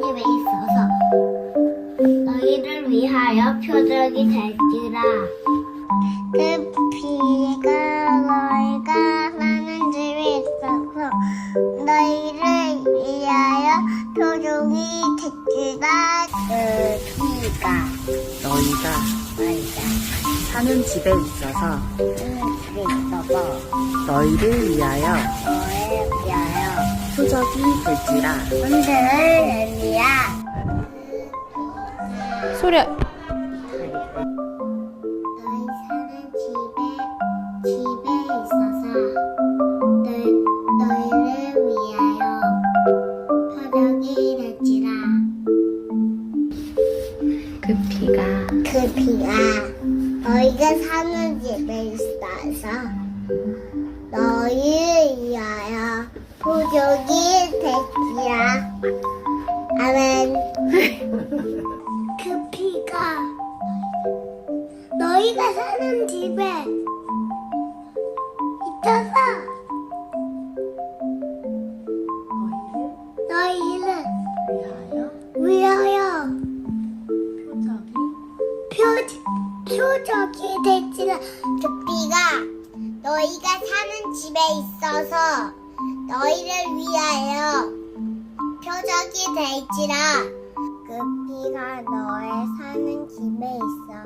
집에 있어서 너희를 위하여 표적이 될지라. 그 비가 너희가 사는 집에 있어서 너희를 위하여 표적이 될지라. 그 비가 너희가 사는 집에 있어서 너희를 위하여 표적이 될지라. 너희를 위하여 소리. 너희 사는 집에 있어서 너희를 위하여 표적이 될지라. 그 비가 너희가 사는 집에 있어서 너희를 위하여 표적이 될지라. 아멘. 그 비가 너희가 사는 집에 있어서 너희를 위하여 표적이 될지라. 그 비가 너희가 사는 집에 있어서 너희를 위하여 표적이 될지라. 그 비가 너의 사는 집에 있어서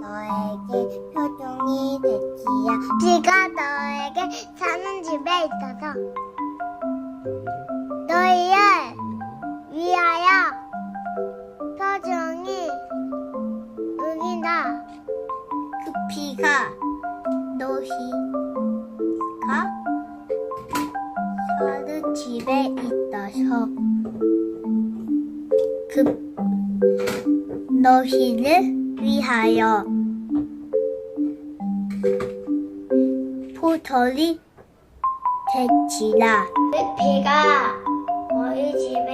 너에게 표적이 될지라. 비가 너에게 사는 집에 있어서 너희를 위하여 표적이 응이다. 그 비가 너희가 사는 집에 있어서 그 너희를 위하여 표적이 될지라. 그 비가 너희 집에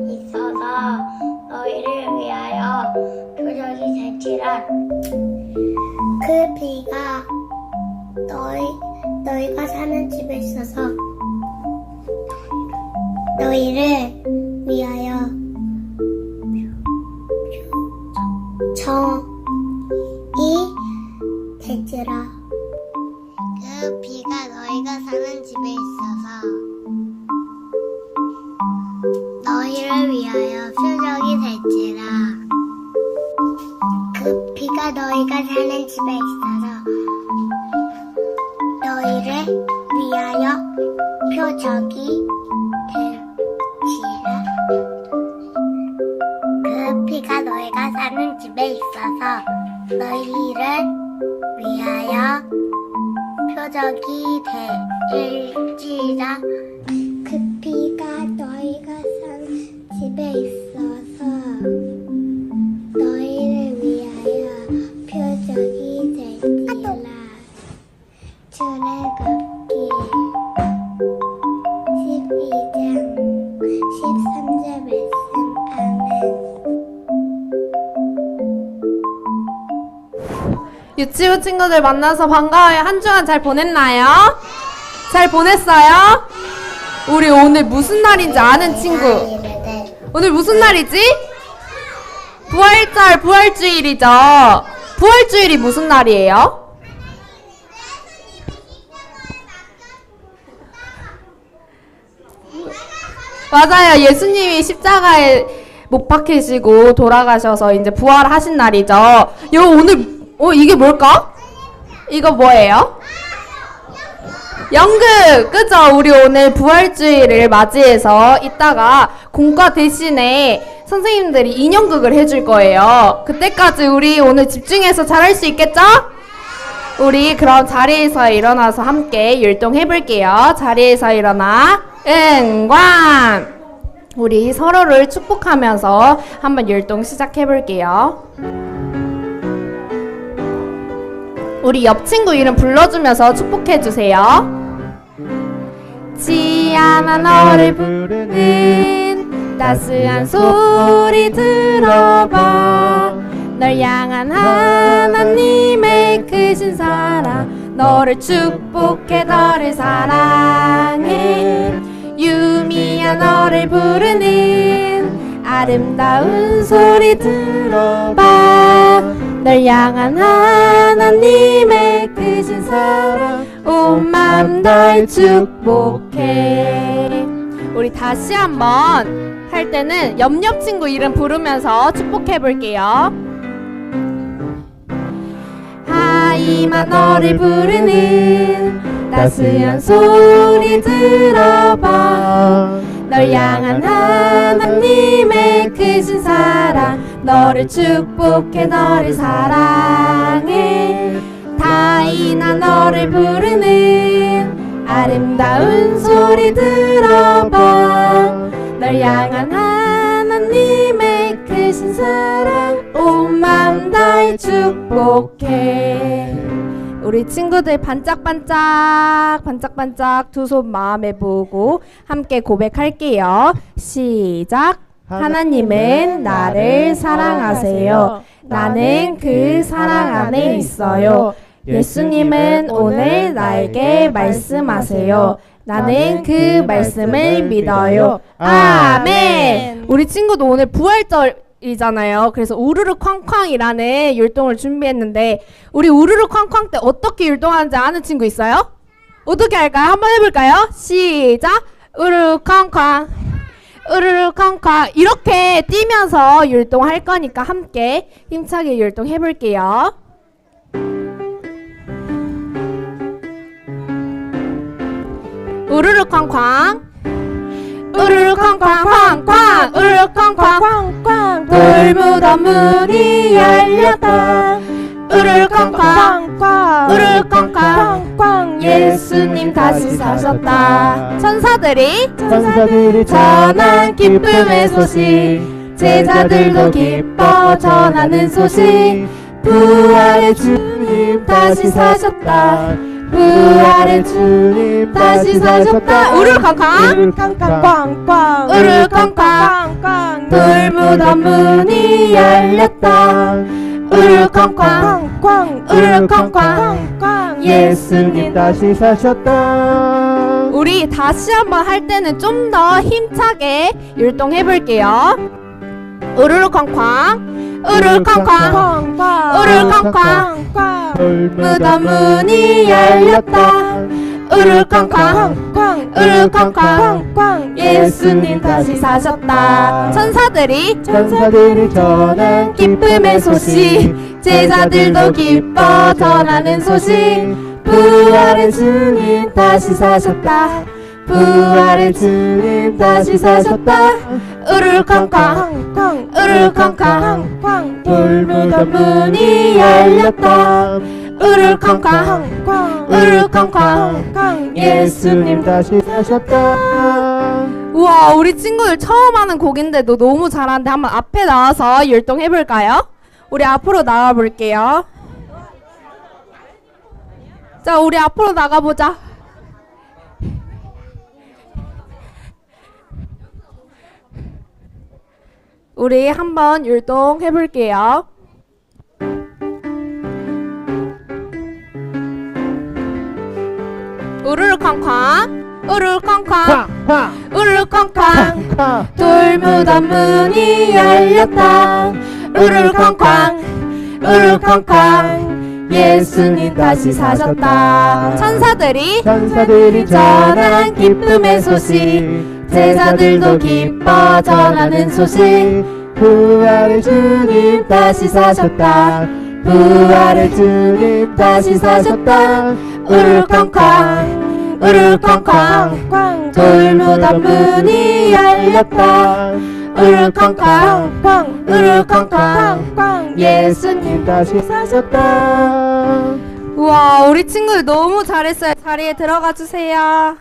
있어서 너희를 위하여 표적이 될지라. 그 비가 너희가 사는 집에 있어서 너희를 위하여 정이 될지라. 그 비가 너희가 사는 집에 있어서 너희를 위하여 표적이 될지라. 그 비가 너희가 사는 집에 있어서 너희를 위하여 표적이 될지라. 그 비가 너희가 사는 집에 있어서 너희를 위하여 표적이 될지라. 그 비가 너희가 사는 집에 있어서 너희를 위하여 표적이 될지라. 출애굽기 12장 13절 말씀. 아멘. 유치부 친구들 만나서 반가워요. 한 주간 잘 보냈나요? 잘 보냈어요? 우리 오늘 무슨 날인지 아는 친구. 오늘 무슨 날이지? 부활절, 부활주일이죠. 부활주일이 무슨 날이에요? 맞아요. 예수님이 십자가에 못 박히시고 돌아가셔서 이제 부활하신 날이죠. 요 오늘 이게 뭘까? 이거 뭐예요? 연극! 그죠? 우리 오늘 부활주일을 맞이해서 이따가 공과 대신에 선생님들이 인형극을 해줄 거예요. 그때까지 우리 오늘 집중해서 잘할 수 있겠죠? 우리 그럼 자리에서 일어나서 함께 율동해볼게요. 자리에서 일어나 응관! 우리 서로를 축복하면서 한번 율동 시작해볼게요. 우리 옆 친구 이름 불러주면서 축복해주세요. 지아나 너를 부르는 따스한 소리 들어봐. 널 향한 하나님의 크신 사랑, 너를 축복해 너를 사랑해. 유미야 너를 부르는 아름다운 소리 들어봐. 널 향한 하나님의 크신 사랑 온 마음 다해 축복해. 우리 다시 한번 할 때는 옆옆 친구 이름 부르면서 축복해 볼게요. 하이마 너를 부르는 따스한 소리 들어봐. 널 향한 하나님의 크신 사랑 너를 축복해 너를 사랑해. 다이나 너를 부르는 아름다운 소리 들어봐. 널 향한 하나님의 크신 사랑 온 마음 다해 축복해. 우리 친구들 반짝반짝 반짝반짝 두 손 마음에 보고 함께 고백할게요. 시작. 하나님은 나를 사랑하세요. 나는 그 사랑 안에 있어요. 예수님은 오늘 나에게 말씀하세요. 나는 그 말씀을 믿어요. 아멘. 우리 친구도 오늘 부활절이잖아요. 그래서 우르르 쾅쾅이라는 율동을 준비했는데 우리 우르르 쾅쾅 때 어떻게 율동하는지 아는 친구 있어요? 어떻게 할까요? 한번 해볼까요? 시작. 우르르 쾅쾅 우르르 쾅쾅. 이렇게 뛰면서 율동할 거니까 함께 힘차게 율동해볼게요. 우르르 쾅쾅 우르르 쾅쾅 쾅쾅 우르르 쾅쾅 쾅쾅. 돌무덤 문이 열렸다. 우르르 쾅쾅 우르르 쾅쾅. 예수님 다시 사셨다. 천사들이 전한 기쁨의 소식. 제자들도 기뻐 전하는 소식. 부활의 주님 다시 사셨다. 부활의 주님 다시 사셨다. 우르르 쾅쾅 꽝꽝 우르르 쾅쾅. 돌무덤 문이 열렸다. 우르르 쾅쾅 우르르 쾅쾅. 예수님 다시 사셨다. 우리 다시 한번 할 때는 좀 더 힘차게 율동해 볼게요. 우르르 쾅쾅 우르르 쾅쾅 우르르 쾅쾅. 돌무덤 문이 열렸다. 우르르 쾅쾅 우르르 쾅쾅. 예수님 다시 사셨다. 천사들이 전한 기쁨의 소식. 제자들도 기뻐 전하는 소식. 부활의 주님 다시 사셨다. 부활의 주님 다시 사셨다. 우르르 쾅쾅 우르르 쾅쾅. 돌무덤 문이 열렸다. 우르르 쾅쾅 우르르 쾅쾅. 예수님 다시 사셨다. 우와, 우리 친구들 처음 하는 곡인데도 너무 잘하는데 한번 앞에 나와서 율동해볼까요? 우리 앞으로 나가볼게요. 자, 우리 앞으로 나가보자. 우리 한번 율동해볼게요. 우르르 쾅쾅 우르르 쾅쾅 우르르 쾅쾅. 돌무덤 문이 열렸다. 우르르 쾅쾅 우르르 쾅쾅. 예수님 다시 사셨다. 천사들이 전한 기쁨의 소식. 제자들도 기뻐 전하는 소식. 부활의 주님 다시 사셨다. 부활의 주님 다시 사셨다. 우르르 쾅쾅 우르르 쾅쾅. 돌무덤 문이 열렸다. 우르르 쾅쾅 우르르 쾅쾅. 예수님 다시 사셨다. 우와, 우리 친구들 너무 잘했어요. 자리에 들어가 주세요.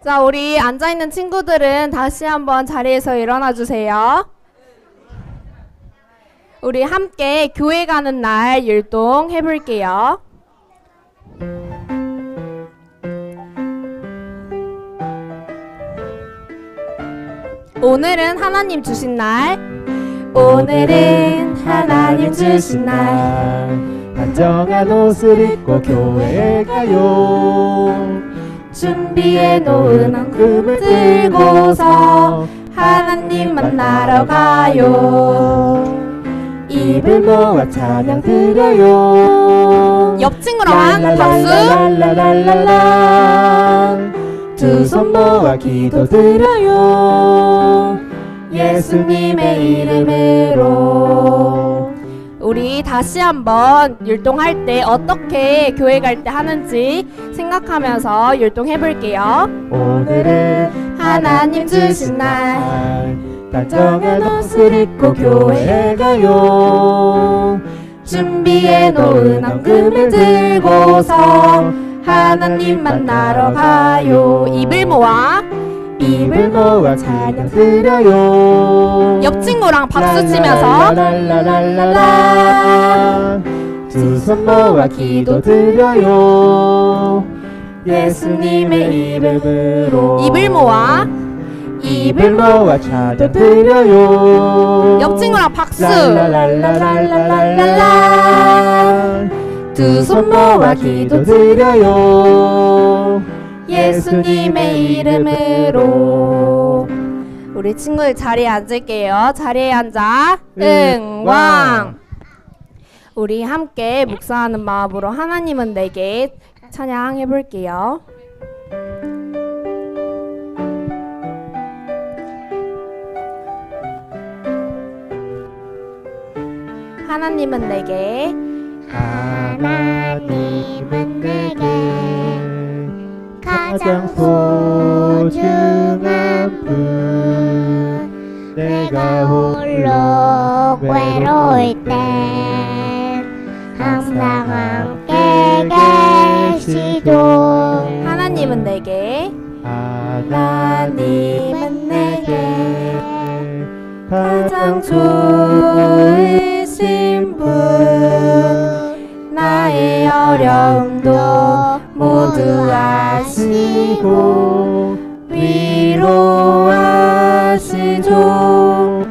자, 우리 앉아있는 친구들은 다시 한번 자리에서 일어나 주세요. 우리 함께 교회 가는 날 율동 해볼게요. 오늘은 하나님 주신 날. 오늘은 하나님 주신 날. 단정한 옷을 입고 교회에 가요. 준비해 놓은 헌금을 들고서 하나님 만나러 가요. 입을 모아 찬양 드려요. 옆 친구랑 박수. 랄랄랄랄랄랄라. 두 손 모아 기도 드려요. 예수님의 이름으로. 우리 다시 한번 율동할 때 어떻게 교회 갈 때 하는지 생각하면서 율동해 볼게요. 오늘은 하나님 주신 날 단정한 옷을 입고 교회에 가요. 준비해 놓은 헌금을 들고서 하나님 만나러 가요. 입을 모아 찬양 드려요. 옆 친구랑 박수 치면서 랄랄랄랄랄라. 두 손 모아 기도 드려요. 예수님의 이름으로. 입을 모아 찬양 드려요. 옆 친구랑 박수. 랄랄랄랄랄랄라. 두 손 모아 기도 드려요. 예수님의 이름으로. 우리 친구들 자리에 앉을게요. 자리에 앉아. 응왕. 우리 함께 묵상하는 마음으로 하나님은 내게 찬양해 볼게요. 하나님은 내게 하나님은 내게 가장 소중한 분. 내가 홀로 외로울 땐 항상 함께 계시죠. 하나님은 내게 하나님은 내게 가장 좋으신 분. 나의 어려움도 모두 아시고 위로하시죠.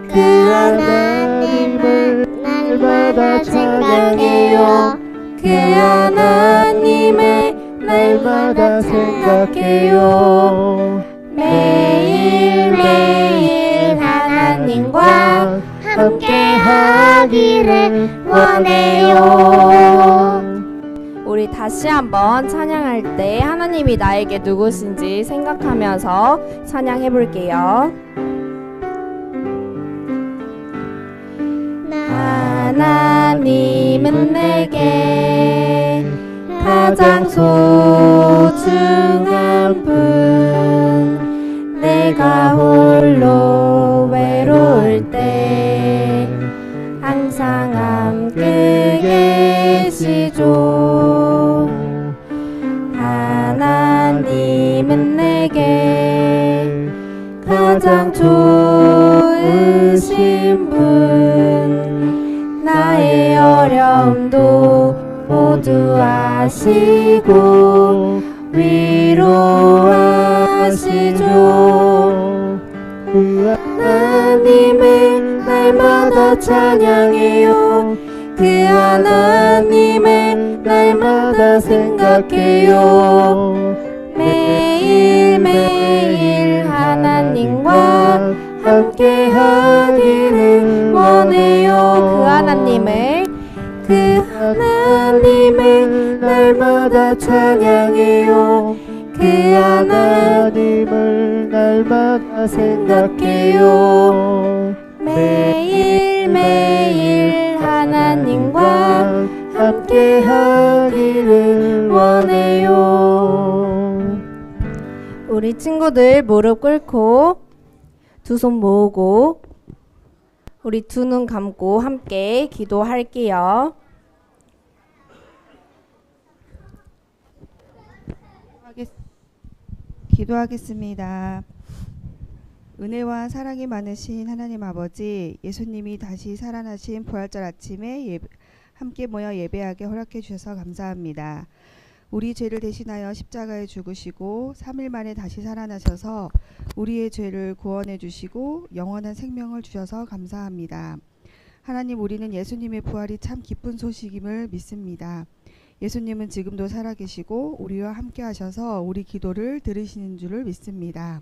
그 하나님을 날마다 생각해요. 그 하나님을 날마다 생각해요. 매일매일 하나님과 함께 하기를 원해요. 우리 다시 한번 찬양할 때 하나님이 나에게 누구신지 생각하면서 찬양해 볼게요. 하나님은 내게 가장 소중한 분. 내가 홀로 외로울 때 항상 함께 계시죠. 하나님은 내게 가장 좋으신 분. 나의 어려움도 모두 아시고 위로하시죠. 그 하나님을 날마다 찬양해요. 그 하나님을 날마다 생각해요. 매일매일 하나님과 함께 하기를 원해요. 그 하나님을 날마다 찬양해요. 그 하나님을 날마다 생각해요. 매일매일 하나님과 함께 하기를 원해요. 우리 친구들 무릎 꿇고 두 손 모으고 우리 두 눈 감고 함께 기도할게요. 기도하겠습니다. 은혜와 사랑이 많으신 하나님 아버지, 예수님이 다시 살아나신 부활절 아침에 함께 모여 예배하게 허락해 주셔서 감사합니다. 우리 죄를 대신하여 십자가에 죽으시고 3일 만에 다시 살아나셔서 우리의 죄를 구원해 주시고 영원한 생명을 주셔서 감사합니다. 하나님, 우리는 예수님의 부활이 참 기쁜 소식임을 믿습니다. 예수님은 지금도 살아계시고 우리와 함께 하셔서 우리 기도를 들으시는 줄을 믿습니다.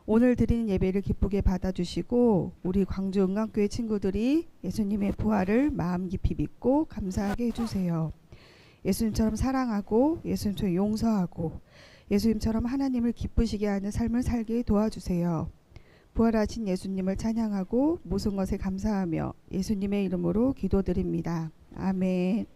오늘 드리는 예배를 기쁘게 받아주시고 우리 광주 은광교회 친구들이 예수님의 부활을 마음 깊이 믿고 감사하게 해주세요. 예수님처럼 사랑하고 예수님처럼 용서하고 예수님처럼 하나님을 기쁘시게 하는 삶을 살게 도와주세요. 부활하신 예수님을 찬양하고 모든 것에 감사하며 예수님의 이름으로 기도드립니다. 아멘.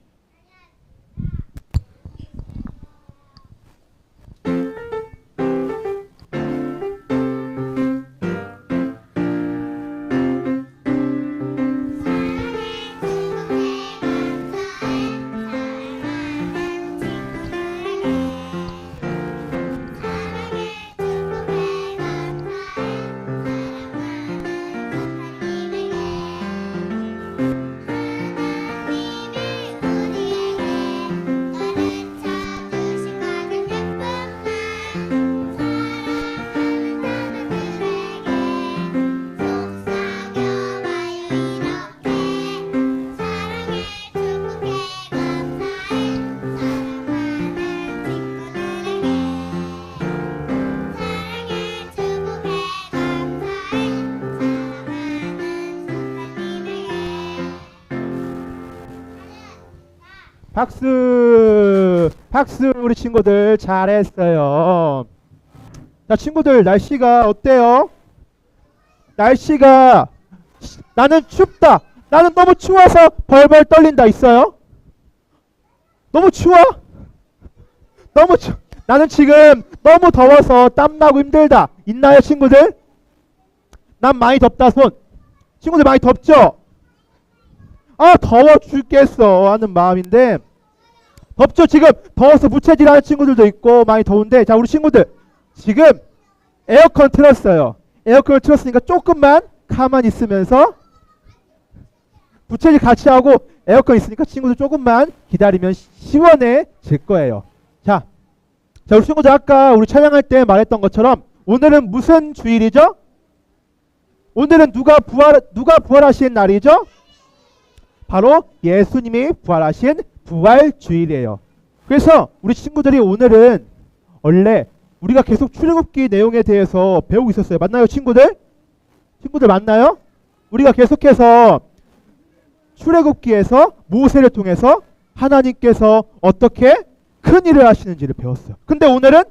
박수! 박수! 우리 친구들 잘했어요. 자, 친구들 날씨가 어때요? 날씨가 나는 춥다. 나는 너무 추워서 벌벌 떨린다 있어요? 너무 추워? 나는 지금 너무 더워서 땀나고 힘들다. 있나요, 친구들? 난 많이 덥다 손. 친구들 많이 덥죠? 아, 더워 죽겠어 하는 마음인데 덥죠? 지금 더워서 무채질하는 친구들도 있고 많이 더운데, 자, 우리 친구들 지금 에어컨 틀었어요. 에어컨을 틀었으니까 조금만 가만히 있으면서 무채질 같이 하고 에어컨 있으니까 친구들 조금만 기다리면 시원해질 거예요. 자, 우리 친구들 아까 우리 찬양할 때 말했던 것처럼 오늘은 무슨 주일이죠? 오늘은 누가 부활하신 날이죠? 바로 예수님이 부활하신 부활주일이에요. 그래서 우리 친구들이 오늘은 원래 우리가 계속 출애굽기 내용에 대해서 배우고 있었어요. 맞나요, 친구들? 친구들 맞나요? 우리가 계속해서 출애굽기에서 모세를 통해서 하나님께서 어떻게 큰 일을 하시는지를 배웠어요. 근데 오늘은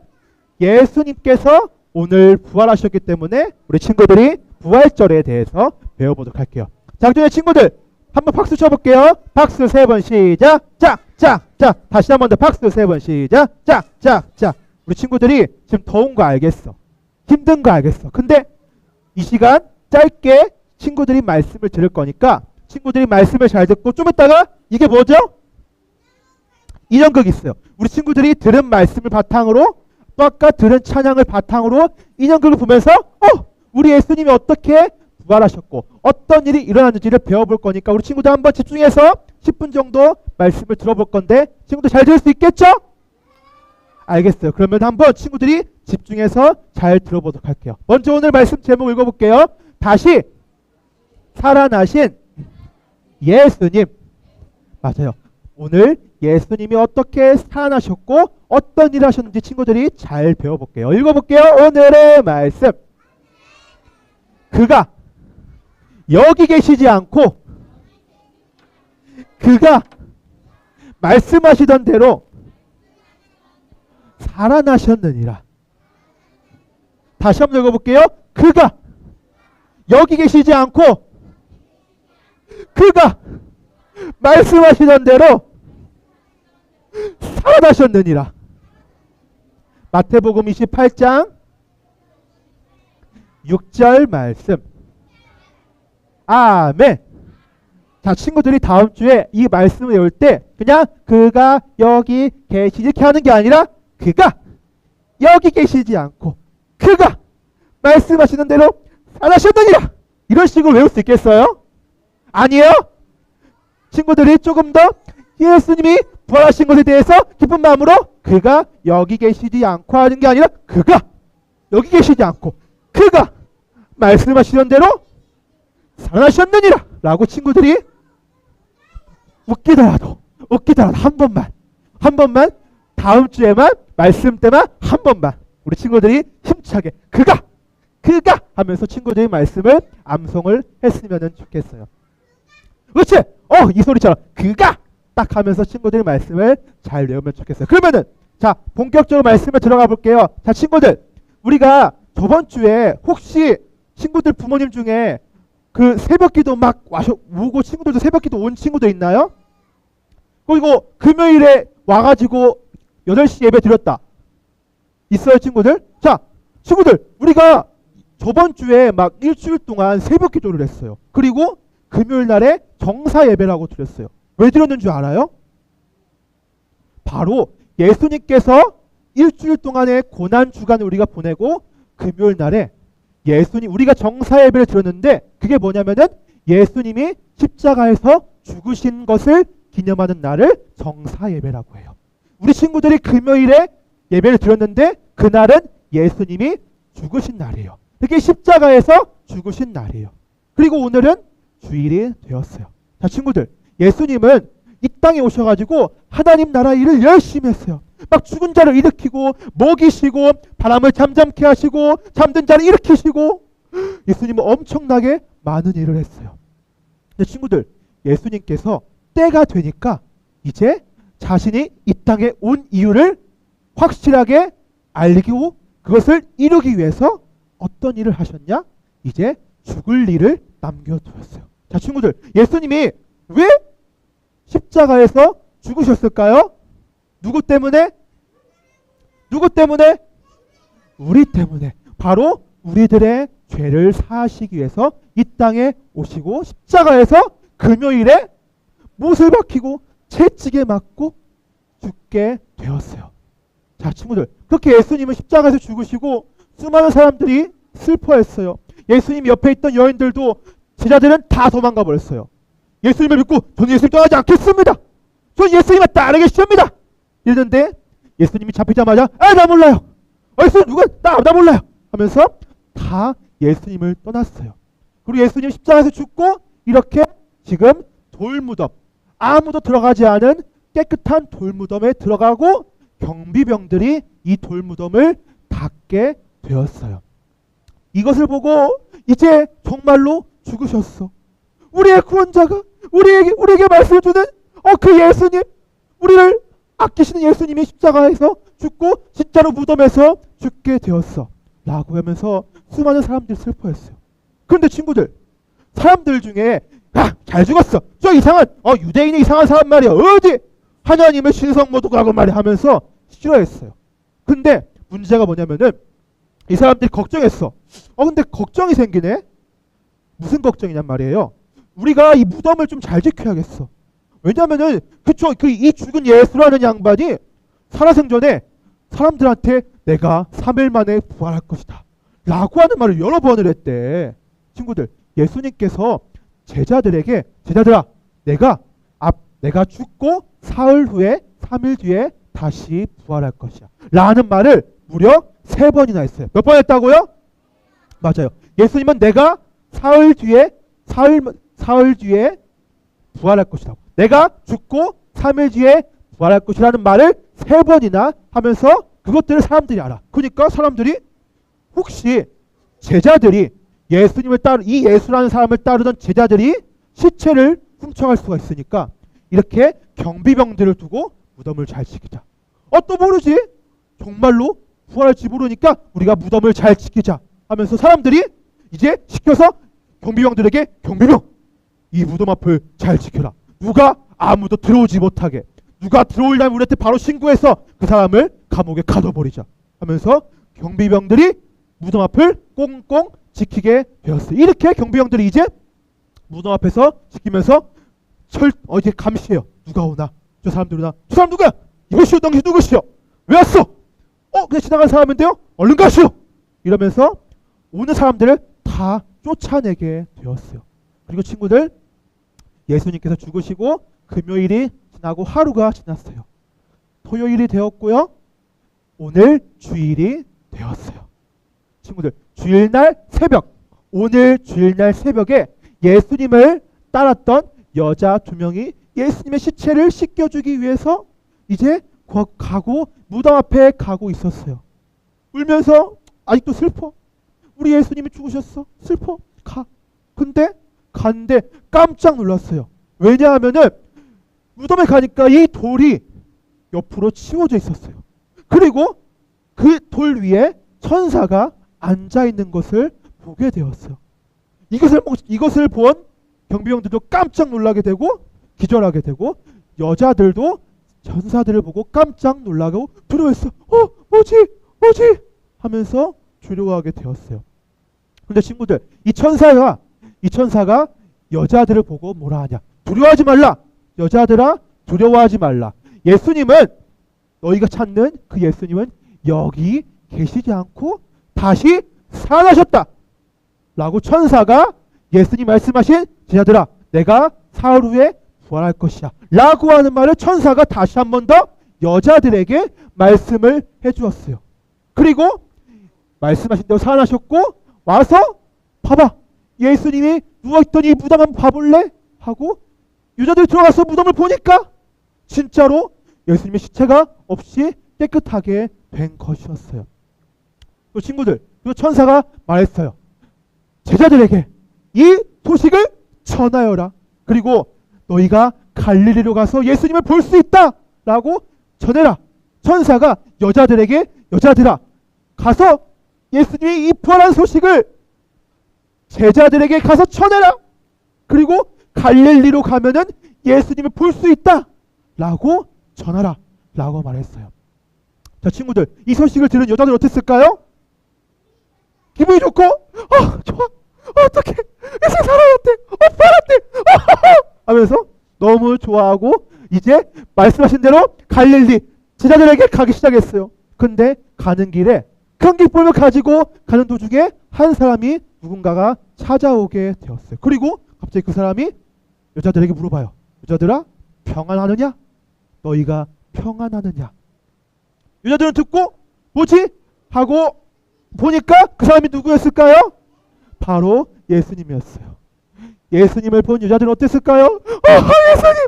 예수님께서 오늘 부활하셨기 때문에 우리 친구들이 부활절에 대해서 배워보도록 할게요. 자, 그중에 친구들 한번 박수 쳐볼게요. 박수 3번 시작. 자. 다시 한 번 더 박수 3번 시작. 자. 우리 친구들이 지금 더운 거 알겠어. 힘든 거 알겠어. 근데 이 시간 짧게 친구들이 말씀을 들을 거니까 친구들이 말씀을 잘 듣고 좀 이따가 이게 뭐죠? 인형극이 있어요. 우리 친구들이 들은 말씀을 바탕으로 또 아까 들은 찬양을 바탕으로 인형극을 보면서 우리 예수님이 어떻게 부활하셨고 어떤 일이 일어났는지를 배워볼 거니까 우리 친구들 한번 집중해서 10분 정도 말씀을 들어볼 건데 친구들 잘 들을 수 있겠죠? 알겠어요. 그러면 한번 친구들이 집중해서 잘 들어보도록 할게요. 먼저 오늘 말씀 제목 읽어볼게요. 다시 살아나신 예수님. 맞아요. 오늘 예수님이 어떻게 살아나셨고 어떤 일을 하셨는지 친구들이 잘 배워볼게요. 읽어볼게요. 오늘의 말씀. 그가 여기 계시지 않고 그가 말씀하시던 대로 살아나셨느니라. 다시 한번 읽어볼게요. 그가 여기 계시지 않고 그가 말씀하시던 대로 살아나셨느니라. 마태복음 28장 6절 말씀. 아멘. 자, 친구들이 다음 주에 이 말씀을 외울 때 그냥 그가 여기 계시지 이렇게 하는 게 아니라 그가 여기 계시지 않고 그가 말씀하시는 대로 살아나셨느니라. 이런 식으로 외울 수 있겠어요? 아니에요? 친구들이 조금 더 예수님이 부활하신 것에 대해서 기쁜 마음으로 그가 여기 계시지 않고 하는 게 아니라 그가 여기 계시지 않고 그가 말씀하시던 대로 살아나셨느니라 라고 친구들이 웃기더라도 한 번만 한 번만, 다음 주에만, 말씀 때만 한 번만 우리 친구들이 힘차게 그가 하면서 친구들이 말씀을 암송을 했으면 좋겠어요. 그렇지? 이 소리처럼 그가 딱 하면서 친구들이 말씀을 잘 외우면 좋겠어요. 그러면은 자, 본격적으로 말씀에 들어가 볼게요. 자, 친구들, 우리가 저번 주에 혹시 친구들 부모님 중에 그 새벽기도 막 오고 친구들도 새벽기도 온 친구도 있나요? 그리고 금요일에 와가지고 8시 예배 드렸다. 있어요, 친구들? 자, 친구들, 우리가 저번 주에 막 일주일 동안 새벽기도를 했어요. 그리고 금요일 날에 정사 예배라고 드렸어요. 왜 드렸는 줄 알아요? 바로 예수님께서 일주일 동안의 고난 주간을 우리가 보내고 금요일 날에 우리가 정사 예배를 드렸는데 그게 뭐냐면은 예수님이 십자가에서 죽으신 것을 기념하는 날을 정사 예배라고 해요. 우리 친구들이 금요일에 예배를 드렸는데 그날은 예수님이 죽으신 날이에요. 그게 십자가에서 죽으신 날이에요. 그리고 오늘은 주일이 되었어요. 자, 친구들, 예수님은 이 땅에 오셔가지고 하나님 나라 일을 열심히 했어요. 막 죽은 자를 일으키고 먹이시고 바람을 잠잠케 하시고 잠든 자를 일으키시고 예수님은 엄청나게 많은 일을 했어요. 근데 친구들, 예수님께서 때가 되니까 이제 자신이 이 땅에 온 이유를 확실하게 알리고 그것을 이루기 위해서 어떤 일을 하셨냐? 이제 죽을 일을 남겨두었어요. 자, 친구들, 예수님이 왜 십자가에서 죽으셨을까요? 누구 때문에? 누구 때문에? 우리 때문에. 바로 우리들의 죄를 사하시기 위해서 이 땅에 오시고 십자가에서 금요일에 못을 박히고 채찍에 맞고 죽게 되었어요. 자, 친구들, 그렇게 예수님은 십자가에서 죽으시고 수많은 사람들이 슬퍼했어요. 예수님 옆에 있던 여인들도 제자들은 다 도망가 버렸어요. 예수님을 믿고 저는 예수님 떠나지 않겠습니다. 저는 예수님을 따르겠습니다. 이랬는데 예수님이 잡히자마자 나 몰라요. 예수님 누가 나 몰라요. 하면서 다 예수님을 떠났어요. 그리고 예수님 십자가에서 죽고 이렇게 지금 돌무덤, 아무도 들어가지 않은 깨끗한 돌무덤에 들어가고 경비병들이 이 돌무덤을 닦게 되었어요. 이것을 보고 이제 정말로 죽으셨어. 우리의 구원자가 우리에게 말씀을 주는 그 예수님, 우리를 아끼시는 예수님이 십자가에서 죽고 진짜로 무덤에서 죽게 되었어 라고 하면서 수많은 사람들이 슬퍼했어요. 그런데 친구들, 사람들 중에 잘 죽었어, 저 이상한 유대인이 이상한 사람 말이야, 어디 하나님의 신성 모독하고 말이야 하면서 싫어했어요. 근데 문제가 뭐냐면은 이 사람들이 걱정했어. 근데 걱정이 생기네. 무슨 걱정이냔 말이에요. 우리가 이 무덤을 좀 잘 지켜야겠어. 왜냐면은 그쵸, 이 죽은 예수라는 양반이 살아생전에 사람들한테 내가 3일 만에 부활할 것이다 라고 하는 말을 여러 번을 했대. 친구들, 예수님께서 제자들에게 제자들아, 내가 죽고 사흘 후에 3일 뒤에 다시 부활할 것이야 라는 말을 무려 3번이나 했어요. 몇 번 했다고요? 맞아요. 예수님은 내가 사흘 뒤에 부활할 것이다, 내가 죽고 3일 뒤에 부활할 것이라는 말을 3번이나 하면서 그것들을 사람들이 알아. 그러니까 사람들이 혹시 제자들이 예수님을 이 예수라는 사람을 따르던 제자들이 시체를 훔쳐갈 수가 있으니까 이렇게 경비병들을 두고 무덤을 잘 지키자. 또 모르지? 정말로 부활할지 모르니까 우리가 무덤을 잘 지키자 하면서 사람들이 이제 시켜서 경비병들에게 경비병, 이 무덤 앞을 잘 지켜라. 누가 아무도 들어오지 못하게, 누가 들어오려면 우리한테 바로 신고해서 그 사람을 감옥에 가둬버리자 하면서 경비병들이 무덤 앞을 꽁꽁 지키게 되었어요. 이렇게 경비병들이 이제 무덤 앞에서 지키면서 이제 감시해요. 누가 오나? 저 사람들 오나? 저 사람 누구야? 이것이요, 당신 누구시요? 왜 왔어? 그냥 지나간 사람인데요? 얼른 가시오! 이러면서 오는 사람들을 다 쫓아내게 되었어요. 그리고 친구들, 예수님께서 죽으시고 금요일이 지나고 하루가 지났어요. 토요일이 되었고요. 오늘 주일이 되었어요. 친구들, 주일날 새벽, 오늘 주일날 새벽에 예수님을 따랐던 여자 2명이 예수님의 시체를 씻겨주기 위해서 이제 가고 무덤 앞에 가고 있었어요. 울면서 아직도 슬퍼. 우리 예수님이 죽으셨어. 슬퍼. 가. 근데 갔는데 깜짝 놀랐어요. 왜냐하면은 무덤에 가니까 이 돌이 옆으로 치워져 있었어요. 그리고 그 돌 위에 천사가 앉아 있는 것을 보게 되었어요. 이것을 본 경비병들도 깜짝 놀라게 되고 기절하게 되고 여자들도 천사들을 보고 깜짝 놀라고 두려워했어. 뭐지 하면서 두려워하게 되었어요. 근데 친구들, 이 천사가 여자들을 보고 뭐라 하냐? 두려워하지 말라. 여자들아, 두려워하지 말라. 예수님은, 너희가 찾는 그 예수님은 여기 계시지 않고 다시 살아나셨다 라고 천사가 예수님 말씀하신, 제자들아, 내가 사흘 후에 부활할 것이야 라고 하는 말을 천사가 다시 한 번 더 여자들에게 말씀을 해주었어요. 그리고 말씀하신 대로 살아나셨고 와서 봐봐, 예수님이 누워있던 이 무덤 한번 봐볼래? 하고 여자들이 들어가서 무덤을 보니까 진짜로 예수님의 시체가 없이 깨끗하게 된 것이었어요. 또 친구들, 그 천사가 말했어요. 제자들에게 이 소식을 전하여라. 그리고 너희가 갈릴리로 가서 예수님을 볼 수 있다 라고 전해라. 천사가 여자들에게, 여자들아, 가서 예수님이 이 부활한 소식을 제자들에게 가서 전해라. 그리고 갈릴리로 가면은 예수님을 볼 수 있다 라고 전하라 라고 말했어요. 자, 친구들, 이 소식을 들은 여자들 어땠을까요? 기분이 좋고, 좋아, 어떡해, 예수님 살아났대, 살았대, 하면서 너무 좋아하고 이제 말씀하신 대로 갈릴리 제자들에게 가기 시작했어요. 근데 가는 길에 큰 기쁨을 가지고 가는 도중에 한 사람이 누군가가 찾아오게 되었어요. 그리고 갑자기 그 사람이 여자들에게 물어봐요. 여자들아, 평안하느냐? 너희가 평안하느냐? 여자들은 듣고 뭐지? 하고 보니까 그 사람이 누구였을까요? 바로 예수님이었어요. 예수님을 본 여자들은 어땠을까요? 예수님!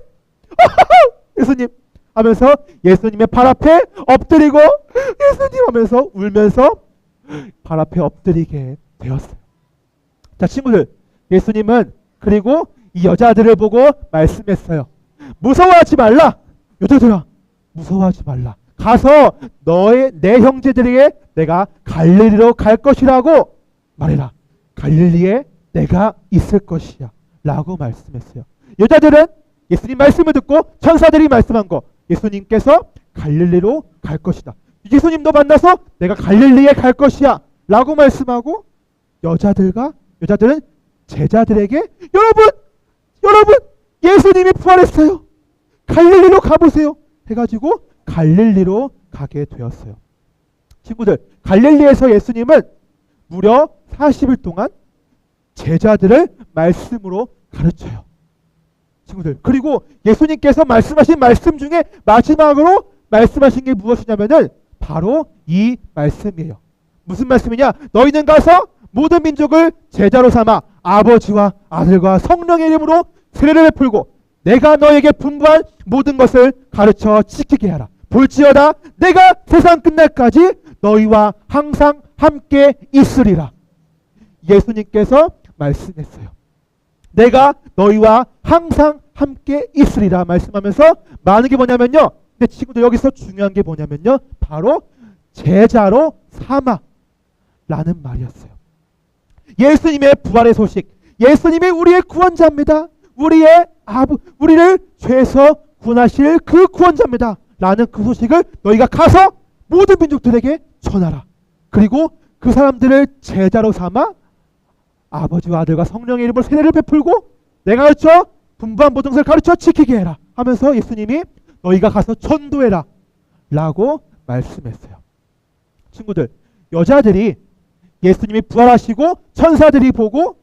예수님! 하면서 예수님의 발 앞에 엎드리고 예수님 하면서 울면서 발 앞에 엎드리게 되었어요. 자, 친구들, 예수님은 그리고 이 여자들을 보고 말씀했어요. 무서워하지 말라. 여자들아, 무서워하지 말라. 가서 내 형제들에게 내가 갈릴리로 갈 것이라고 말해라. 갈릴리에 내가 있을 것이야 라고 말씀했어요. 여자들은 예수님 말씀을 듣고 천사들이 말씀한 거, 예수님께서 갈릴리로 갈 것이다, 예수님도 만나서 내가 갈릴리에 갈 것이야 라고 말씀하고, 여자들은 제자들에게 여러분 예수님이 부활했어요, 갈릴리로 가보세요 해가지고 갈릴리로 가게 되었어요. 친구들, 갈릴리에서 예수님은 무려 40일 동안 제자들을 말씀으로 가르쳐요. 친구들, 그리고 예수님께서 말씀하신 말씀 중에 마지막으로 말씀하신 게 무엇이냐면은 바로 이 말씀이에요. 무슨 말씀이냐? 너희는 가서 모든 민족을 제자로 삼아 아버지와 아들과 성령의 이름으로 세례를 베풀고 내가 너에게 분부한 모든 것을 가르쳐 지키게 하라. 볼지어다 내가 세상 끝날까지 너희와 항상 함께 있으리라. 예수님께서 말씀했어요. 내가 너희와 항상 함께 있으리라 말씀하면서 많은 게 뭐냐면요, 근데 친구들 여기서 중요한 게 뭐냐면요, 바로 제자로 삼아 라는 말이었어요. 예수님의 부활의 소식, 예수님이 우리의 구원자입니다, 우리를 죄에서 구원하실 그 구원자입니다 라는 그 소식을 너희가 가서 모든 민족들에게 전하라. 그리고 그 사람들을 제자로 삼아 아버지와 아들과 성령의 이름으로 세례를 베풀고 내가 가르쳐 분부한 모든 것을 가르쳐 지키게 해라 하면서 예수님이 너희가 가서 전도해라 라고 말씀했어요. 친구들, 여자들이 예수님이 부활하시고 천사들이 보고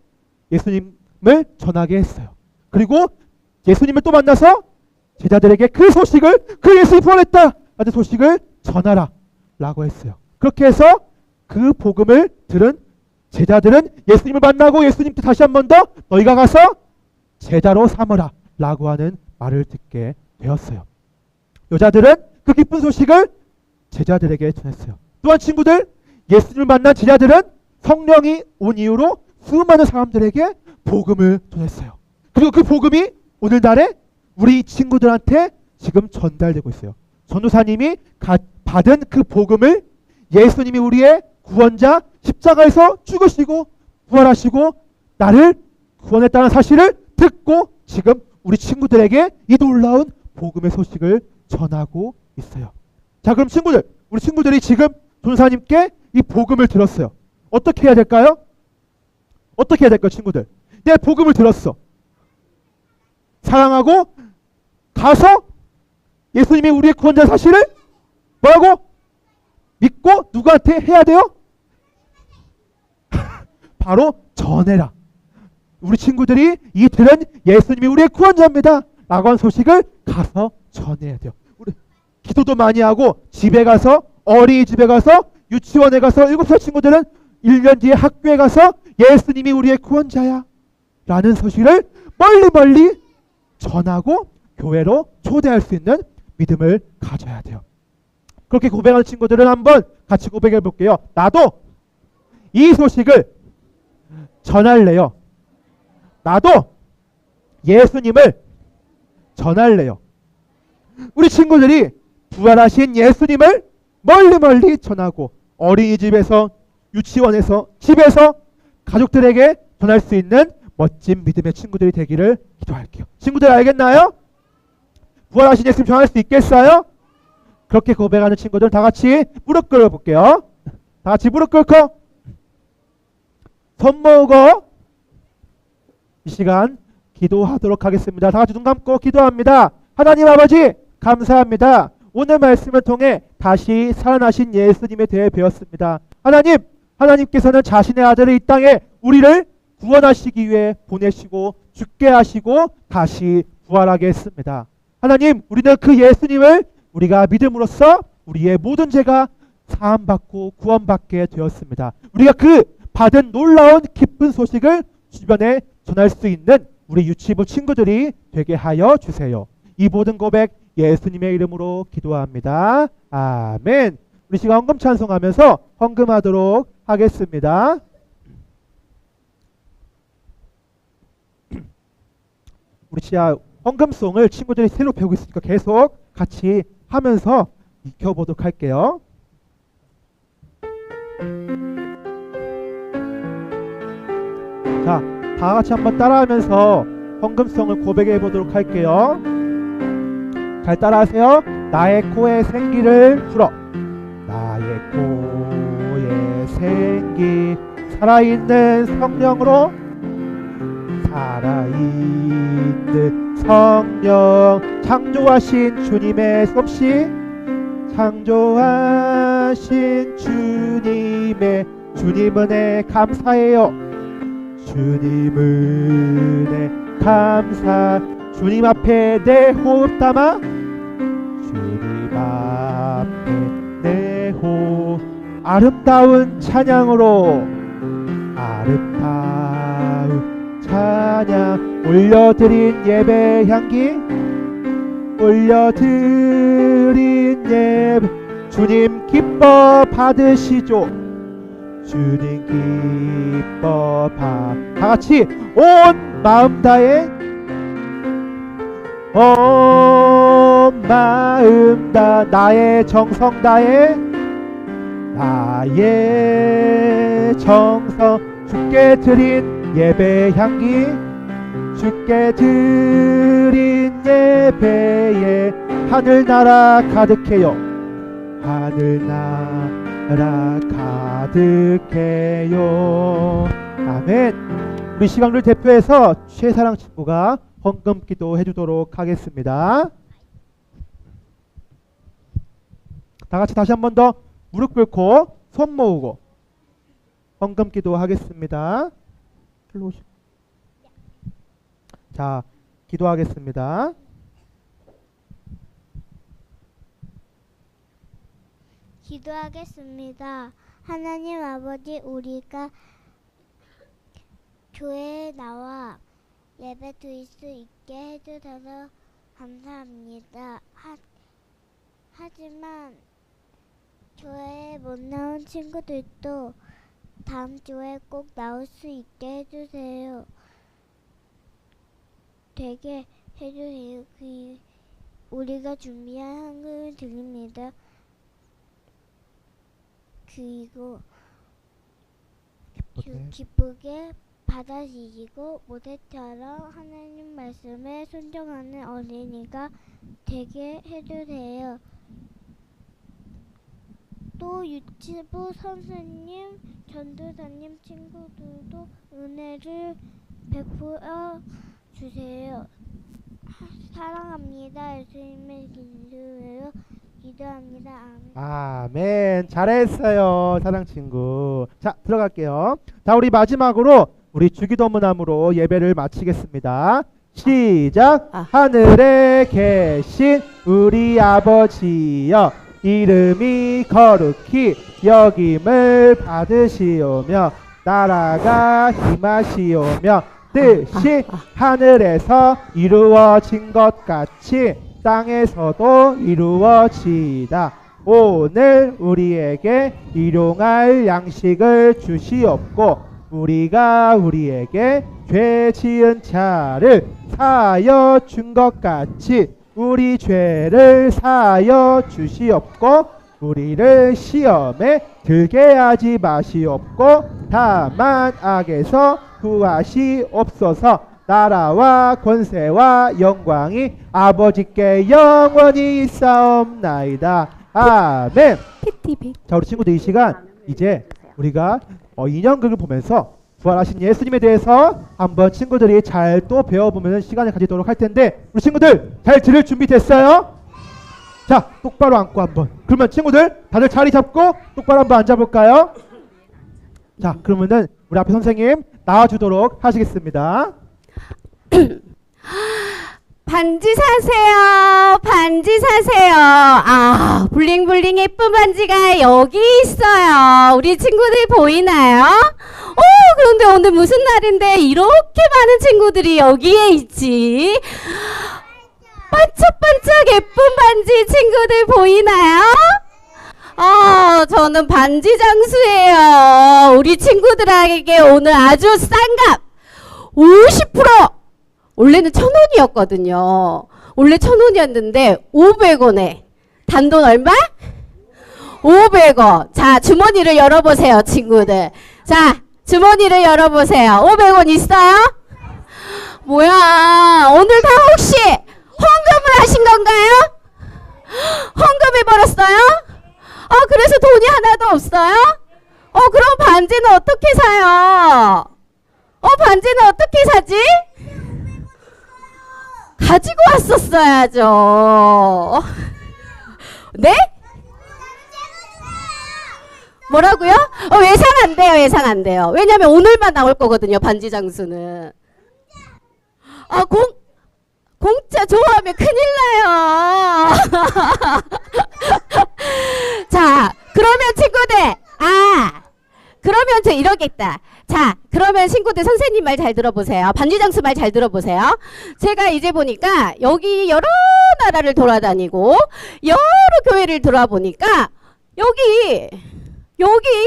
예수님을 전하게 했어요. 그리고 예수님을 또 만나서 제자들에게 그 소식을, 그 예수님이 부활했다 라는 소식을 전하라 라고 했어요. 그렇게 해서 그 복음을 들은 제자들은 예수님을 만나고 예수님께 다시 한 번 더 너희가 가서 제자로 삼으라 라고 하는 말을 듣게 되었어요. 여자들은 그 기쁜 소식을 제자들에게 전했어요. 또한 친구들, 예수님을 만난 제자들은 성령이 온 이후로 수많은 사람들에게 복음을 전했어요. 그리고 그 복음이 오늘날에 우리 친구들한테 지금 전달되고 있어요. 전도사님이 받은 그 복음을 예수님이 우리의 구원자, 십자가에서 죽으시고 부활하시고 나를 구원했다는 사실을 듣고 지금 우리 친구들에게 이 놀라운 복음의 소식을 전하고 있어요. 자, 그럼 친구들, 우리 친구들이 지금 전도사님께 이 복음을 들었어요. 어떻게 해야 될까요? 어떻게 해야 될까요, 친구들? 내 복음을 들었어. 사랑하고 가서 예수님이 우리의 구원자 사실을 뭐라고? 믿고 누구한테 해야 돼요? 바로 전해라. 우리 친구들이 이 들은 예수님이 우리의 구원자입니다 라고 한 소식을 가서 전해야 돼요. 우리 기도도 많이 하고 집에 가서 어린이집에 가서 유치원에 가서 7살 친구들은 1년 뒤에 학교에 가서 예수님이 우리의 구원자야 라는 소식을 멀리 전하고 교회로 초대할 수 있는 믿음을 가져야 돼요. 그렇게 고백하는 친구들은 한번 같이 고백해 볼게요. 나도 이 소식을 전할래요. 나도 예수님을 전할래요. 우리 친구들이 부활하신 예수님을 멀리 전하고 어린이집에서 유치원에서 집에서 가족들에게 전할 수 있는 멋진 믿음의 친구들이 되기를 기도할게요. 친구들 알겠나요? 부활하신 예수님 전할 수 있겠어요? 그렇게 고백하는 친구들 다 같이 무릎 꿇어 볼게요. 다 같이 무릎 꿇고 손 모으고 이 시간 기도하도록 하겠습니다. 다 같이 눈 감고 기도합니다. 하나님 아버지 감사합니다. 오늘 말씀을 통해 다시 살아나신 예수님에 대해 배웠습니다. 하나님께서는 자신의 아들을 이 땅에 우리를 구원하시기 위해 보내시고 죽게 하시고 다시 부활하게 했습니다. 하나님, 우리는 그 예수님을 우리가 믿음으로써 우리의 모든 죄가 사함받고 구원받게 되었습니다. 우리가 그 받은 놀라운 기쁜 소식을 주변에 전할 수 있는 우리 유치부 친구들이 되게 하여 주세요. 이 모든 고백 예수님의 이름으로 기도합니다. 아멘. 우리 시간 헌금 찬송하면서 헌금하도록 하겠습니다. 우리 시야 헌금송을 친구들이 새로 배우고 있으니까 계속 같이 하면서 익혀보도록 할게요. 자, 다 같이 한번 따라하면서 헌금송을 고백해 보도록 할게요. 잘 따라하세요. 나의 코에 생기를 불어. 나의 코에 생기 살아있는 성령으로 살아있는 성령 창조하신 주님의 솜씨 창조하신 주님 은혜 감사해요. 주님 은혜 감사 주님 앞에 내 호흡 담아 주님 앞에 내 호흡 아름다운 찬양으로 아름다운 찬양 올려드린 예배 향기 올려드린 예배 주님 기뻐 받으시죠. 주님 기뻐 다같이 온 마음 다해 온 마음 다 나의 정성 다해 나의 정성 주께 드린 예배 향기 주께 드린 예배에 하늘나라 가득해요. 하늘나라 가득해요. 아멘. 우리 시간을 대표해서 최사랑 친구가 헌금 기도 해주도록 하겠습니다. 다 같이 다시 한 번 더 무릎 꿇고 손 모으고 헌금 기도 하겠습니다. 자, 기도하겠습니다. 기도하겠습니다. 하나님 아버지, 우리가 교회에 나와 예배 드릴 수 있게 해주셔서 감사합니다. 하지만 교회에 못 나온 친구들도 다음 주에 꼭 나올 수 있게 해주세요. 되게 해주세요. 우리가 준비한 한글 드립니다. 그리고 기쁘게 받아들이고 모태처럼 하나님 말씀에 순종하는 어린이가 되게 해주세요. 또 유치부 선생님, 전도사님 친구들도 은혜를 베풀어 주세요. 사랑합니다. 예수님의 이름으로 기도합니다. 아멘. 아멘. 잘했어요, 사랑 친구. 자, 들어갈게요. 자, 우리 마지막으로 우리 주기도문함으로 예배를 마치겠습니다. 시작. 하늘에 계신 우리 아버지여, 이름이 거룩히 여김을 받으시오며 나라가 임하시오며 뜻이 하늘에서 이루어진 것 같이 땅에서도 이루어지이다. 오늘 우리에게 일용할 양식을 주시옵고 우리가 우리에게 죄 지은 자를 사하여 준 것 같이 우리 죄를 사하여 주시옵고 우리를 시험에 들게 하지 마시옵고 다만 악에서 구하시옵소서. 나라와 권세와 영광이 아버지께 영원히 있사옵나이다. 아멘. 자, 우리 친구들 이 시간 이제 우리가 인형극을 보면서 부활하신 예수님에 대해서 한번 친구들이 잘 또 배워보는 시간을 가지도록 할 텐데 우리 친구들 잘 들을 준비 됐어요? 자, 똑바로 앉고 한번. 그러면 친구들 다들 자리 잡고 똑바로 한번 앉아볼까요? 자, 그러면은 우리 앞에 선생님 나와주도록 하시겠습니다. 반지 사세요. 반지 사세요. 아, 블링블링 예쁜 반지가 여기 있어요. 우리 친구들 보이나요? 그런데 오늘 무슨 날인데 이렇게 많은 친구들이 여기에 있지? 반짝반짝 예쁜 반지 친구들 보이나요? 저는 반지 장수예요. 우리 친구들에게 오늘 아주 싼 값 50%! 원래는 1,000원이었거든요. 원래 1,000원이었는데 500원에 단돈 얼마? 500원. 자, 주머니를 열어보세요, 친구들. 자, 주머니를 열어보세요. 500원 있어요? 뭐야, 오늘 다 혹시 헌금을 하신 건가요? 헌금해버렸어요? 그래서 돈이 하나도 없어요? 그럼 반지는 어떻게 사요? 반지는 어떻게 사지? 가지고 왔었어야죠. 네? 뭐라고요? 예상 안 돼요, 예상 안 돼요. 왜냐면 오늘만 나올 거거든요, 반지 장수는. 공짜 좋아하면 큰일 나요. 자, 그러면 친구들, 그러면 저 이러겠다. 자, 그러면 친구들 선생님 말 잘 들어보세요. 반지 장수 말 잘 들어보세요. 제가 이제 보니까 여기 여러 나라를 돌아다니고 여러 교회를 돌아보니까 여기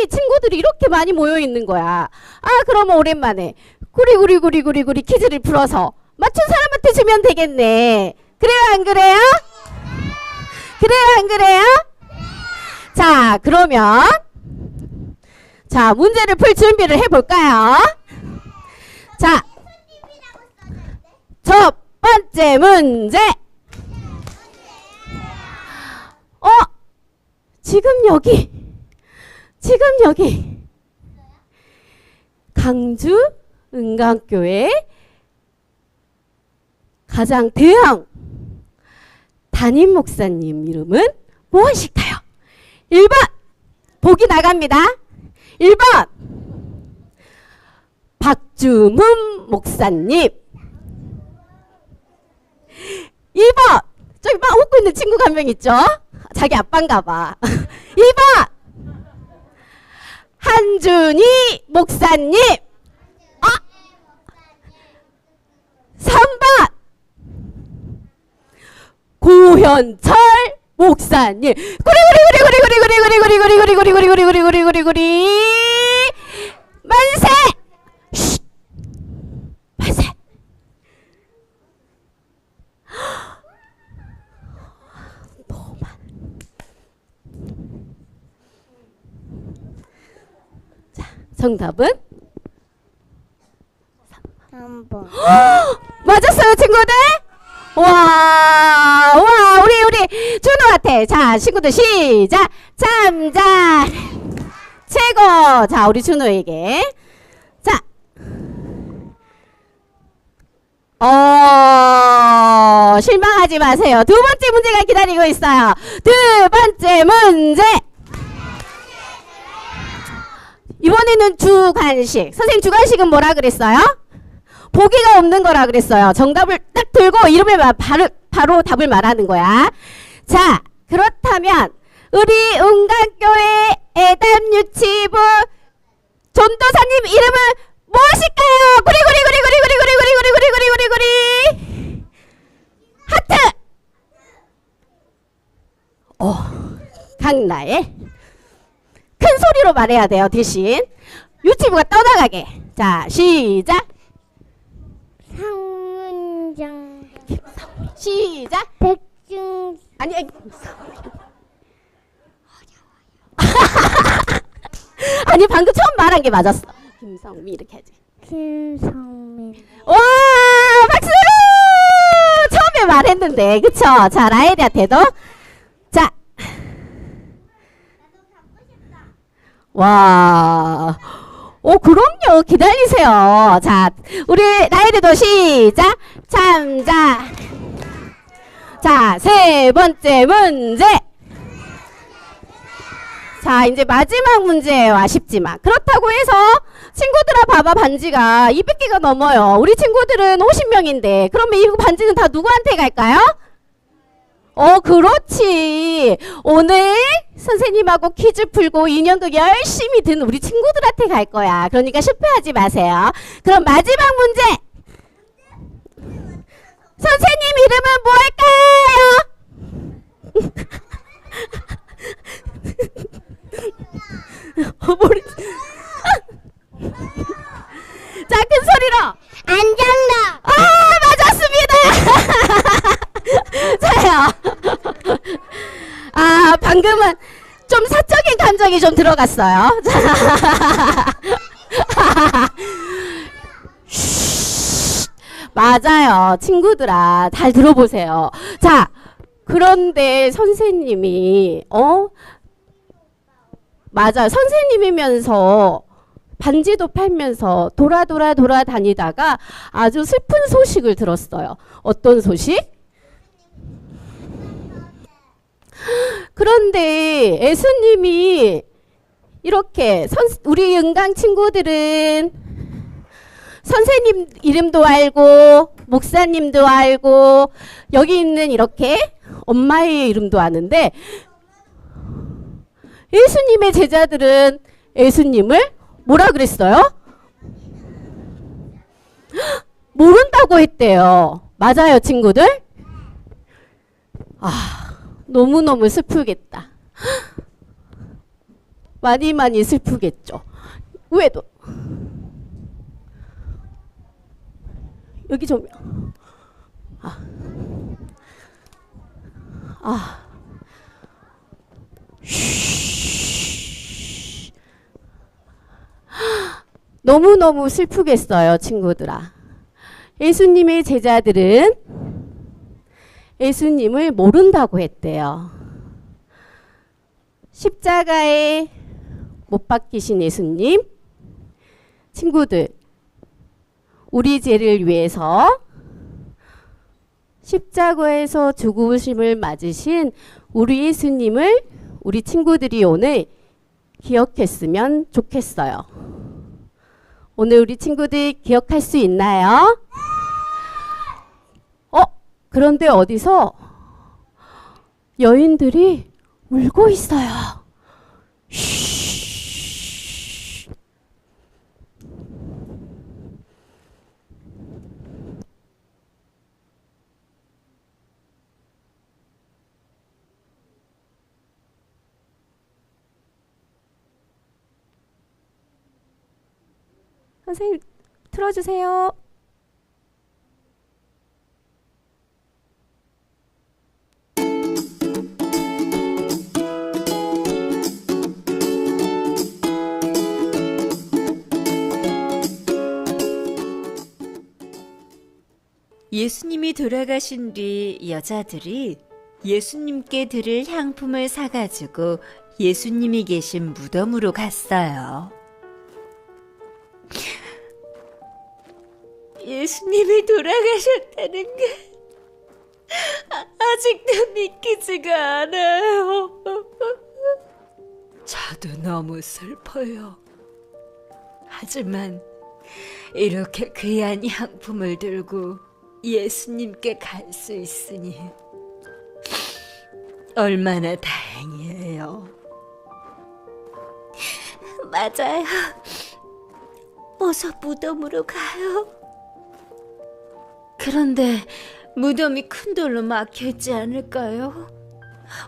친구들이 이렇게 많이 모여 있는 거야. 그러면 오랜만에 구리구리 퀴즈를 풀어서 맞춘 사람한테 주면 되겠네. 그래요, 안 그래요? 그래요, 안 그래요? 자, 그러면 자, 문제를 풀 준비를 해볼까요? 자, 첫 번째 문제. 지금 여기 강주 은강교회 가장 대형 담임 목사님 이름은 무엇일까요? 1번 보기 나갑니다. 1번 박주문 목사님. 2번 저기 막 웃고 있는 친구가 한 명 있죠? 자기 아빠인가 봐. 2번 한준희 목사님. 3번 고현철 목사님 구리구리구리구리구리구리구리구리구리구리구리구리구리구리구리구리구리구리 만세! 쉿! 만세! 너무 많아. 자, 정답은 3번. 맞았어요, 친구들? 와, 우리 준호한테. 자, 친구들 시작. 참자. 최고. 자, 우리 준호에게. 자. 실망하지 마세요. 두 번째 문제가 기다리고 있어요. 두 번째 문제. 이번에는 주관식. 선생님 주관식은 뭐라 그랬어요? 보기가 없는 거라 그랬어요. 정답을 딱 들고 이름을 바로 답을 말하는 거야. 자, 그렇다면 우리 은강교회 애담유치부 전도사님 이름은 무엇일까요? 구리구리구리구리구리구리구리구리구리구리구리구리 하트. 강나의 큰 소리로 말해야 돼요. 대신 유치부가 떠나가게. 자, 시작. 상문장. 시작. 백중. 아니 아니 방금 처음 말한 게 맞았어. 김성미 이렇게 하지. 김성민. 와 박수! 처음에 말했는데 그쵸? 자 라엘이한테도 자 와. 그럼요. 기다리세요. 자, 우리 라이드도 시작. 참자. 자, 세 번째 문제. 자, 이제 마지막 문제예요. 아쉽지만. 그렇다고 해서 친구들아 봐봐 반지가 200개가 넘어요. 우리 친구들은 50명인데 그러면 이 반지는 다 누구한테 갈까요? 그렇지. 오늘 선생님하고 퀴즈 풀고 인형극 열심히 든 우리 친구들한테 갈 거야. 그러니까 실패하지 마세요. 그럼 마지막 문제. 선생님 이름은 뭘까요? 머리. 자, 큰 소리로. 안정답. 맞았습니다. 자요. 방금은 좀 사적인 감정이 좀 들어갔어요. 맞아요. 친구들아, 잘 들어보세요. 자, 그런데 선생님이, 맞아요. 선생님이면서 반지도 팔면서 돌아다니다가 아주 슬픈 소식을 들었어요. 어떤 소식? 그런데 예수님이 이렇게 우리 은강 친구들은 선생님 이름도 알고 목사님도 알고 여기 있는 이렇게 엄마의 이름도 아는데 예수님의 제자들은 예수님을 뭐라 그랬어요? 모른다고 했대요. 맞아요, 친구들? 너무너무 슬프겠다. 많이 슬프겠죠. 왜도 여기 좀 너무너무 슬프겠어요, 친구들아. 예수님의 제자들은 예수님을 모른다고 했대요. 십자가에 못 박히신 예수님, 친구들, 우리 죄를 위해서 십자가에서 죽으심을 맞으신 우리 예수님을 우리 친구들이 오늘 기억했으면 좋겠어요. 오늘 우리 친구들 기억할 수 있나요? 그런데 어디서 여인들이 울고 있어요. 쉬. 선생님 틀어주세요. 예수님이 돌아가신 뒤 여자들이 예수님께 드릴 향품을 사가지고 예수님이 계신 무덤으로 갔어요. 예수님이 돌아가셨다는 게 아직도 믿기지가 않아요. 저도 너무 슬퍼요. 하지만 이렇게 귀한 향품을 들고 예수님께 갈 수 있으니 얼마나 다행이에요. 맞아요. 어서 무덤으로 가요. 그런데 무덤이 큰 돌로 막혀있지 않을까요?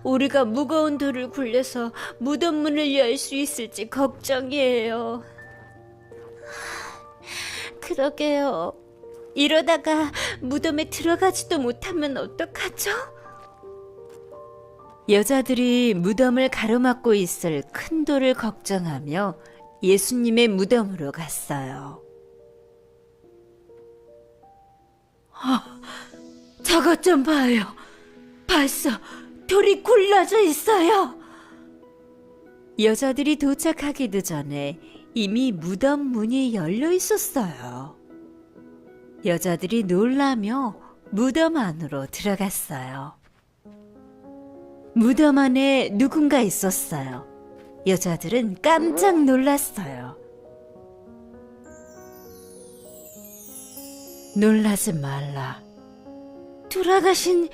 우리가 무거운 돌을 굴려서 무덤 문을 열 수 있을지 걱정이에요. 그러게요. 이러다가 무덤에 들어가지도 못하면 어떡하죠? 여자들이 무덤을 가로막고 있을 큰 돌을 걱정하며 예수님의 무덤으로 갔어요. 저것 좀 봐요. 벌써 돌이 굴러져 있어요. 여자들이 도착하기도 전에 이미 무덤 문이 열려 있었어요. 여자들이 놀라며 무덤 안으로 들어갔어요. 무덤 안에 누군가 있었어요. 여자들은 깜짝 놀랐어요. 놀라지 말라. 돌아가신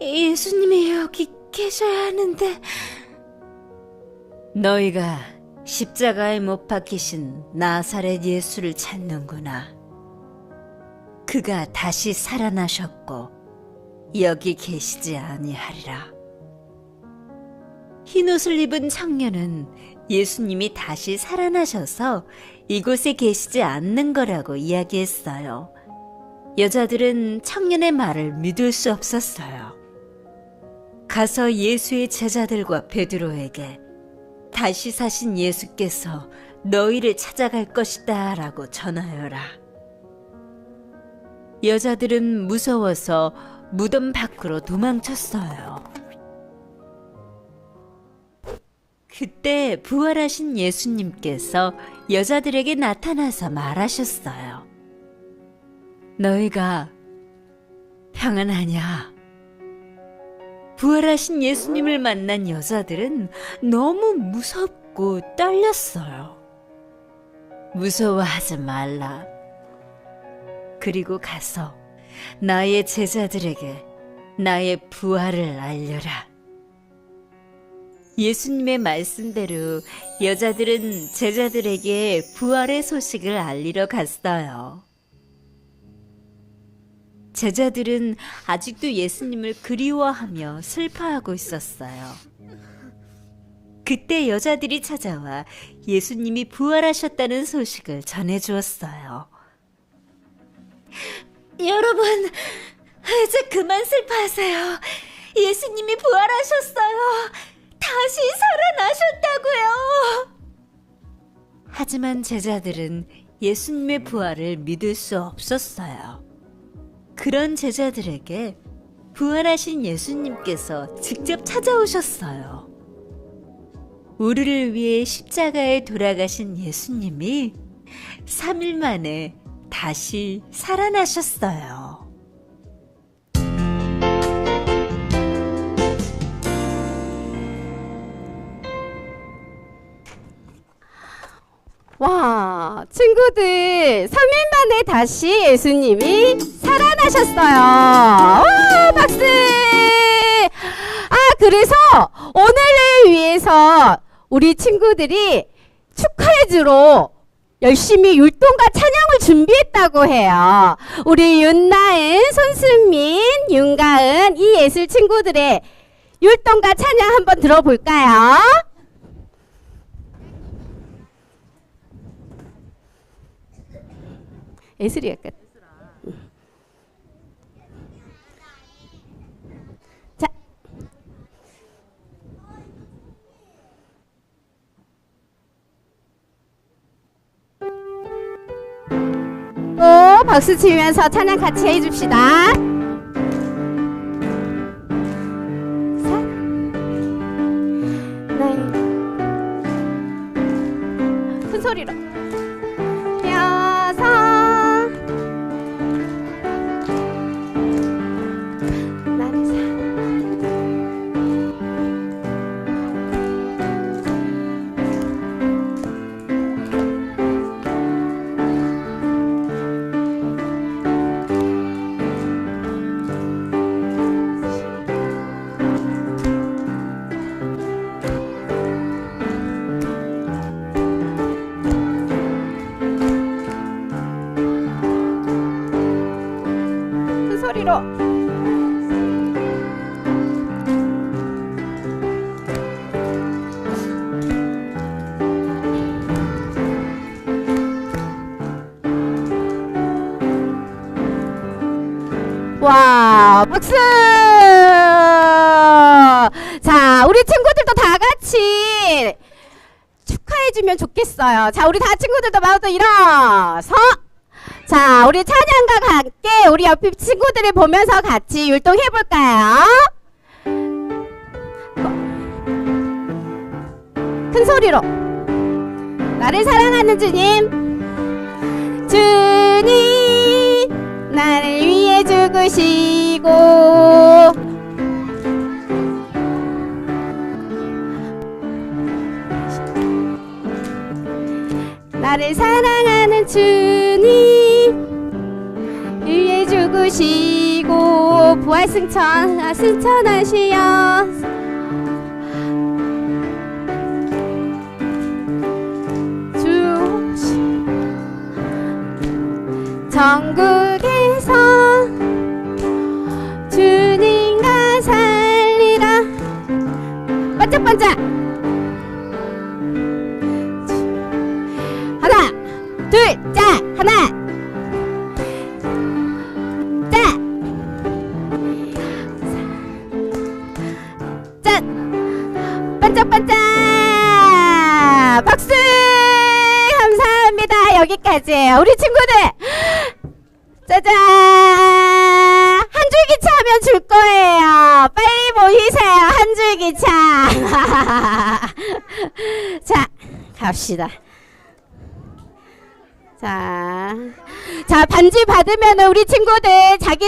예수님이 여기 계셔야 하는데. 너희가 십자가에 못 박히신 나사렛 예수를 찾는구나. 그가 다시 살아나셨고 여기 계시지 아니하리라. 흰옷을 입은 청년은 예수님이 다시 살아나셔서 이곳에 계시지 않는 거라고 이야기했어요. 여자들은 청년의 말을 믿을 수 없었어요. 가서 예수의 제자들과 베드로에게 다시 사신 예수께서 너희를 찾아갈 것이다 라고 전하여라. 여자들은 무서워서 무덤 밖으로 도망쳤어요. 그때 부활하신 예수님께서 여자들에게 나타나서 말하셨어요. 너희가 평안하냐? 부활하신 예수님을 만난 여자들은 너무 무섭고 떨렸어요. 무서워하지 말라. 그리고 가서 나의 제자들에게 나의 부활을 알려라. 예수님의 말씀대로 여자들은 제자들에게 부활의 소식을 알리러 갔어요. 제자들은 아직도 예수님을 그리워하며 슬퍼하고 있었어요. 그때 여자들이 찾아와 예수님이 부활하셨다는 소식을 전해주었어요. 여러분, 이제 그만 슬퍼하세요. 예수님이 부활하셨어요. 다시 살아나셨다고요. 하지만 제자들은 예수님의 부활을 믿을 수 없었어요. 그런 제자들에게 부활하신 예수님께서 직접 찾아오셨어요. 우리를 위해 십자가에 돌아가신 예수님이 3일 만에 다시 살아나셨어요. 와, 친구들 3일 만에 다시 예수님이 살아나셨어요. 와, 박수! 그래서 오늘을 위해서 우리 친구들이 축하해주러 열심히 율동과 찬양을 준비했다고 해요. 우리 윤나은, 손수민, 윤가은, 이예슬 친구들의 율동과 찬양 한번 들어볼까요? 예술이야 끝. 자. 또 박수 치면서 찬양 같이 해줍시다. 큰 소리로. 여섯. 나를 큰 소리로. 와, 박수! 자, 우리 친구들도 다 같이 축하해주면 좋겠어요. 자, 우리 다 친구들도 마음도 일어서. 자, 우리 찬양과 함께 우리 옆에 친구들을 보면서 같이 율동해볼까요? 큰 소리로. 나를 사랑하는 주님. 주님, 나를 위해 죽으시고. 나를 사랑하는 주님 위해 죽으시고 부활 승천하시어 주 전국에서 주님과 살리라. 반짝반짝. 하나, 둘, 자, 하나, 자, 짠, 반짝반짝. 박수. 감사합니다. 여기까지예요. 우리 친구들, 짜잔. 한 줄기차 하면 줄 거예요. 빨리 모이세요. 한 줄기차. 자, 갑시다. 자, 반지 받으면 우리 친구들 자기